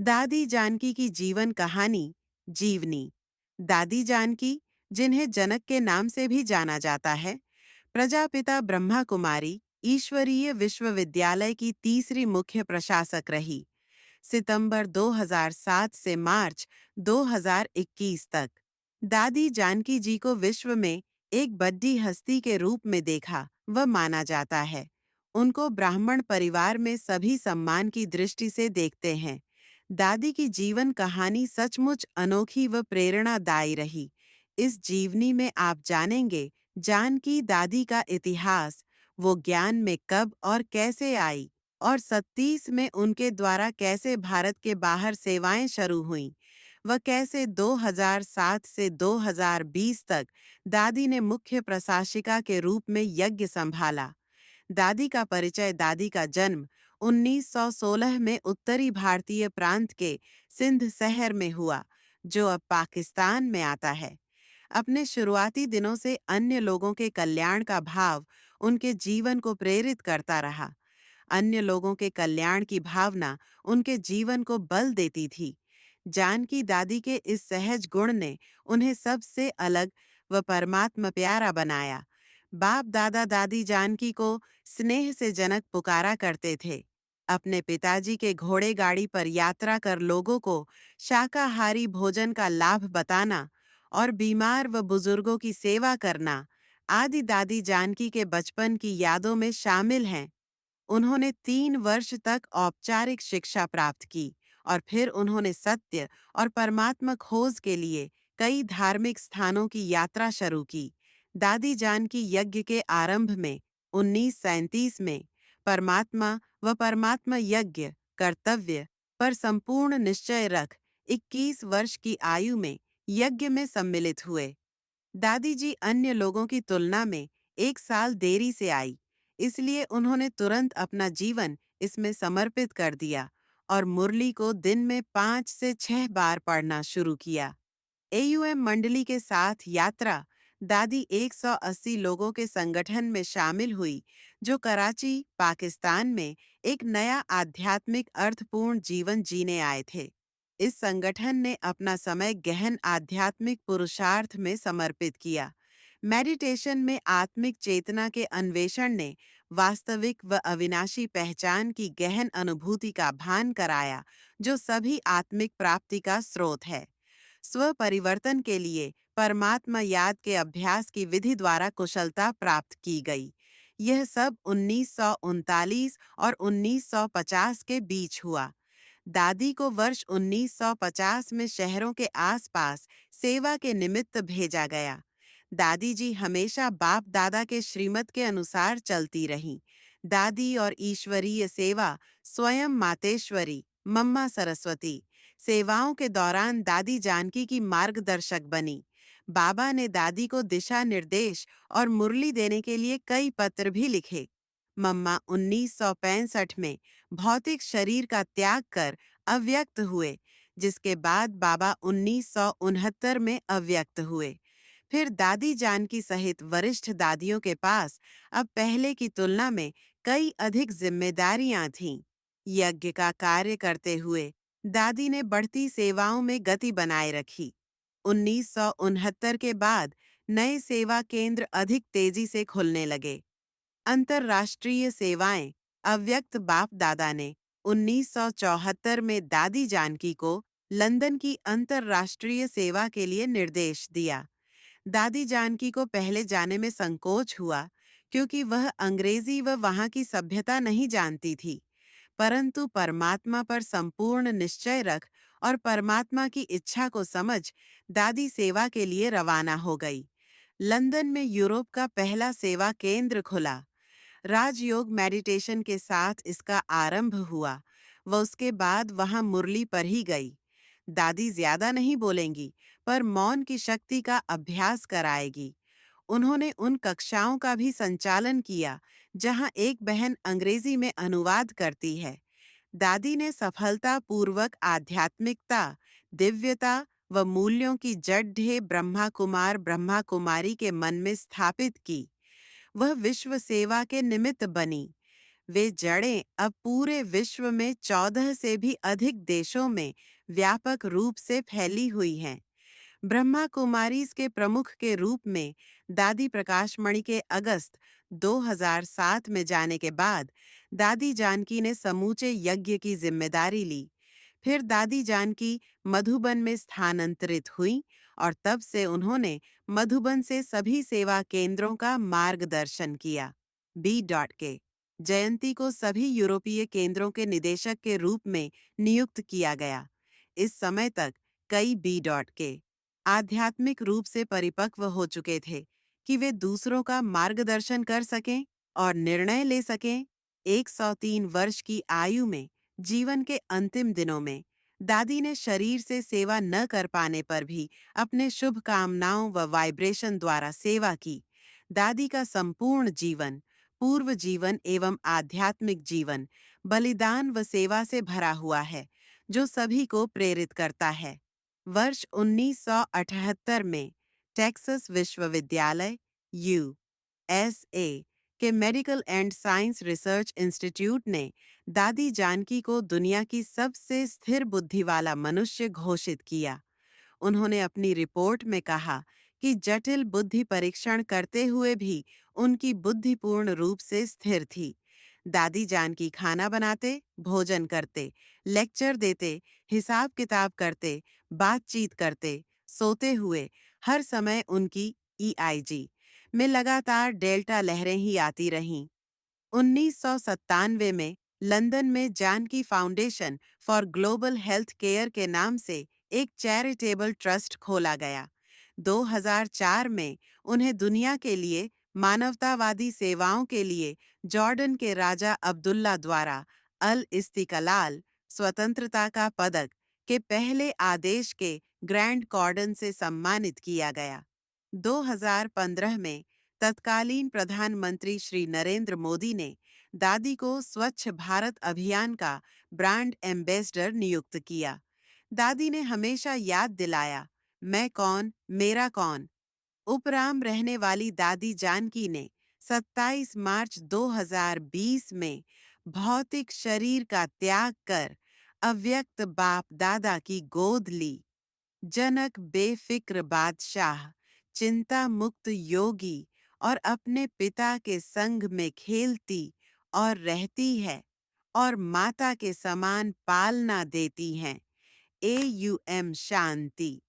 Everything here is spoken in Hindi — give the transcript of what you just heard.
दादी जानकी की जीवन कहानी जीवनी। दादी जानकी, जिन्हें जनक के नाम से भी जाना जाता है, प्रजापिता ब्रह्मा कुमारी ईश्वरीय विश्वविद्यालय की तीसरी मुख्य प्रशासक रही, सितंबर 2007 से मार्च 2021 तक। दादी जानकी जी को विश्व में एक बड्डी हस्ती के रूप में देखा व माना जाता है। उनको ब्राह्मण परिवार में सभी सम्मान की दृष्टि से देखते हैं। दादी की जीवन कहानी सचमुच अनोखी व प्रेरणादायी रही। इस जीवनी में आप जानेंगे जानकी दादी का इतिहास, वो ज्ञान में कब और कैसे आई, और 37 में उनके द्वारा कैसे भारत के बाहर सेवाएं शुरू हुईं। वह कैसे 2007 से 2020 तक दादी ने मुख्य प्रशासिका के रूप में यज्ञ संभाला। दादी का परिचय। दादी का जन्म 1916 में उत्तरी भारतीय प्रांत के सिंध शहर में हुआ, जो अब पाकिस्तान में आता है। अपने शुरुआती दिनों से अन्य लोगों के कल्याण का भाव उनके जीवन को प्रेरित करता रहा। अन्य लोगों के कल्याण की भावना उनके जीवन को बल देती थी। जानकी दादी के इस सहज गुण ने उन्हें सबसे अलग व परमात्मा प्यारा बनाया। बाप दादा दादी जानकी को स्नेह से जनक पुकारा करते थे। अपने पिताजी के घोड़े गाड़ी पर यात्रा कर लोगों को शाकाहारी भोजन का लाभ बताना और बीमार व बुजुर्गों की सेवा करना आदि दादी जानकी के बचपन की यादों में शामिल हैं। उन्होंने 3 वर्ष तक औपचारिक शिक्षा प्राप्त की और फिर उन्होंने सत्य और परमात्मा खोज के लिए कई धार्मिक स्थानों की यात्रा शुरू की। दादी जानकी यज्ञ के आरंभ में 1937 में परमात्मा व परमात्मा यज्ञ कर्तव्य पर संपूर्ण निश्चय रख 21 वर्ष की आयु में यज्ञ में सम्मिलित हुए। दादी जी अन्य लोगों की तुलना में 1 साल देरी से आई, इसलिए उन्होंने तुरंत अपना जीवन इसमें समर्पित कर दिया और मुरली को दिन में 5 से 6 बार पढ़ना शुरू किया। एयूएम मंडली के साथ यात्रा। दादी 180 लोगों के संगठन में शामिल हुई, जो कराची, पाकिस्तान में एक नया आध्यात्मिक अर्थपूर्ण जीवन जीने आए थे। इस संगठन ने अपना समय गहन आध्यात्मिक पुरुषार्थ में समर्पित किया। मेडिटेशन में आत्मिक चेतना के अन्वेषण ने वास्तविक व अविनाशी पहचान की गहन अनुभूति का भान कराया, जो सभी आत्मिक प्राप्ति का स्रोत है। स्व परिवर्तन के लिए परमात्मा याद के अभ्यास की विधि द्वारा कुशलता प्राप्त की गई। यह सब 1939 और 1950 के बीच हुआ। दादी को वर्ष 1950 में शहरों के आसपास सेवा के निमित्त भेजा गया। दादी जी हमेशा बाप दादा के श्रीमत के अनुसार चलती रहीं। दादी और ईश्वरीय सेवा स्वयं मातेश्वरी मम्मा सरस्वती सेवाओं के दौरान दादी जानकी की मार्गदर्शक बनी। बाबा ने दादी को दिशा निर्देश और मुरली देने के लिए कई पत्र भी लिखे। मम्मा 1965 में भौतिक शरीर का त्याग कर अव्यक्त हुए, जिसके बाद बाबा 1969 में अव्यक्त हुए। फिर दादी जानकी सहित वरिष्ठ दादियों के पास अब पहले की तुलना में कई अधिक जिम्मेदारियां थीं। यज्ञ का कार्य करते हुए दादी ने बढ़ती सेवाओं में गति बनाए रखी। 1969 के बाद नए सेवा केंद्र अधिक तेजी से खुलने लगे। अंतर्राष्ट्रीय सेवाएं। अव्यक्त बाप दादा ने 1974 में दादी जानकी को लंदन की अंतर्राष्ट्रीय सेवा के लिए निर्देश दिया। दादी जानकी को पहले जाने में संकोच हुआ, क्योंकि वह अंग्रेजी व वहां की सभ्यता नहीं जानती थी। परंतु परमात्मा पर संपूर्ण निश्चय रख और परमात्मा की इच्छा को समझ दादी सेवा के लिए रवाना हो गई। लंदन में यूरोप का पहला सेवा केंद्र खुला। राजयोग मेडिटेशन के साथ इसका आरंभ हुआ व उसके बाद वहां मुरली पर ही गई। दादी ज्यादा नहीं बोलेंगी, पर मौन की शक्ति का अभ्यास कराएगी। उन्होंने उन कक्षाओं का भी संचालन किया जहां एक बहन अंग्रेजी में अनुवाद करती है। दादी ने सफलतापूर्वक आध्यात्मिकता, दिव्यता व मूल्यों की जड़ ब्रह्मा कुमारी के मन में स्थापित की। वह विश्व सेवा के निमित्त बनी। वे जड़ें अब पूरे विश्व में 14 से भी अधिक देशों में व्यापक रूप से फैली हुई हैं। ब्रह्मा कुमारीज के प्रमुख के रूप में दादी प्रकाशमणि के अगस्त 2007 में जाने के बाद दादी जानकी ने समूचे यज्ञ की जिम्मेदारी ली। फिर दादी जानकी मधुबन में स्थानांतरित हुई और तब से उन्होंने मधुबन से सभी सेवा केंद्रों का मार्गदर्शन किया। B.K जयंती को सभी यूरोपीय केंद्रों के निदेशक के रूप में नियुक्त किया गया। इस समय तक कई B.K आध्यात्मिक रूप से परिपक्व हो चुके थे कि वे दूसरों का मार्गदर्शन कर सकें और निर्णय ले सकें। 103 वर्ष की आयु में जीवन के अंतिम दिनों में दादी ने शरीर से सेवा न कर पाने पर भी अपने शुभ कामनाओं व वाइब्रेशन द्वारा सेवा की। दादी का संपूर्ण जीवन, पूर्व जीवन एवं आध्यात्मिक जीवन बलिदान व सेवा से भरा हुआ है, जो सभी को प्रेरित करता है। वर्ष 1978 में टेक्सास विश्वविद्यालय USA के medical and science research institute ने दादी जानकी को दुनिया की सबसे स्थिर बुद्धि वाला मनुष्य घोषित किया। उन्होंने अपनी रिपोर्ट में कहा कि जटिल बुद्धि परीक्षण करते हुए भी उनकी बुद्धि पूर्ण रूप से स्थिर थी। दादी जानकी खाना बनाते, भोजन करते, लेक्चर देते, हिसाब किताब करते, बातचीत करते, सोते हुए हर समय उनकी EIG में लगातार डेल्टा लहरें ही आती रहीं। 1997 में लंदन में Janki foundation for global health care के नाम से एक चैरिटेबल ट्रस्ट खोला गया। 2004 में उन्हें दुनिया के लिए मानवतावादी सेवाओं के लिए जॉर्डन के राजा अब्दुल्ला द्वारा अल इस्तिकलाल स्वतंत्रता का पदक के पहले आदेश के ग्रैंड कॉर्डन से सम्मानित किया गया। 2015 में तत्कालीन प्रधानमंत्री श्री नरेंद्र मोदी ने दादी को स्वच्छ भारत अभियान का ब्रांड एम्बेसडर नियुक्त किया। दादी ने हमेशा याद दिलाया, मैं कौन, मेरा कौन। उपराम रहने वाली दादी जानकी ने 27 मार्च 2020 में भौतिक शरीर का त्याग कर अव्यक्त बाप दादा की गोद ली। जनक बेफिक्र बादशाह, चिंता मुक्त योगी और अपने पिता के संग में खेलती और रहती है और माता के समान पालना देती हैं। AUM शांति।